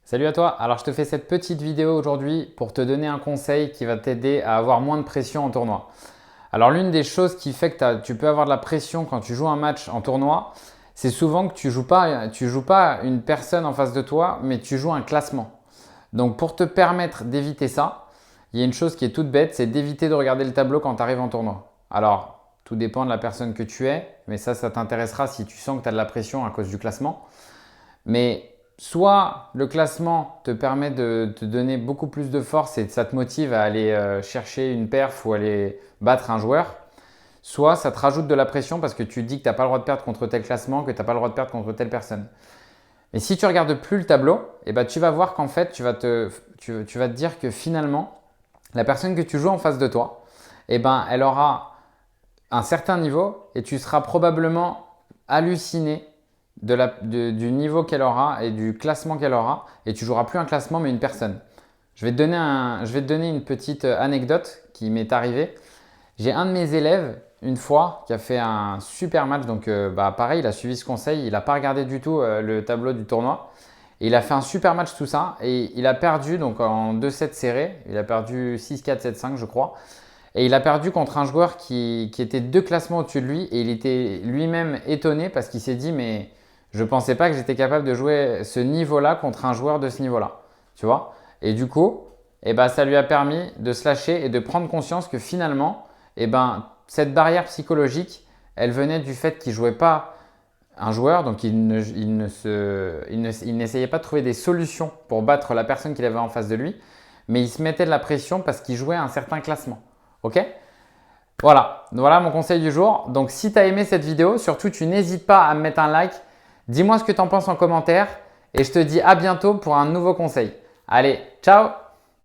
Salut à toi, alors je te fais cette petite vidéo aujourd'hui pour te donner un conseil qui va t'aider à avoir moins de pression en tournoi. Alors l'une des choses qui fait que tu peux avoir de la pression quand tu joues un match en tournoi, c'est souvent que tu joues pas une personne en face de toi, mais tu joues un classement. Donc pour te permettre d'éviter ça, il y a une chose qui est toute bête, c'est d'éviter de regarder le tableau quand tu arrives en tournoi. Alors tout dépend de la personne que tu es, mais ça t'intéressera si tu sens que tu as de la pression à cause du classement. Mais soit le classement te permet de te donner beaucoup plus de force et ça te motive à aller chercher une perf ou aller battre un joueur, soit ça te rajoute de la pression parce que tu dis que tu n'as pas le droit de perdre contre tel classement, que tu n'as pas le droit de perdre contre telle personne. Et si tu regardes plus le tableau, eh ben, tu vas voir qu'en fait, tu vas te dire que finalement, la personne que tu joues en face de toi, eh ben, elle aura un certain niveau et tu seras probablement halluciné du niveau qu'elle aura et du classement qu'elle aura, et tu joueras plus un classement mais une personne. Je vais te donner une petite anecdote qui m'est arrivée. J'ai un de mes élèves une fois qui a fait un super match, donc pareil, il a suivi ce conseil, il n'a pas regardé du tout le tableau du tournoi. Et il a fait un super match tout ça et il a perdu donc en 2-7 serrés, il a perdu 6-4, 7-5 je crois. Et il a perdu contre un joueur qui était 2 classements au-dessus de lui et il était lui-même étonné parce qu'il s'est dit mais je ne pensais pas que j'étais capable de jouer ce niveau-là contre un joueur de ce niveau-là. Tu vois? Et du coup, ça lui a permis de se lâcher et de prendre conscience que finalement, cette barrière psychologique, elle venait du fait qu'il ne jouait pas un joueur, donc il n'essayait pas de trouver des solutions pour battre la personne qu'il avait en face de lui, mais il se mettait de la pression parce qu'il jouait un certain classement. Ok? Voilà mon conseil du jour. Donc si tu as aimé cette vidéo, surtout tu n'hésites pas à me mettre un like. Dis-moi ce que tu en penses en commentaire et je te dis à bientôt pour un nouveau conseil. Allez, ciao!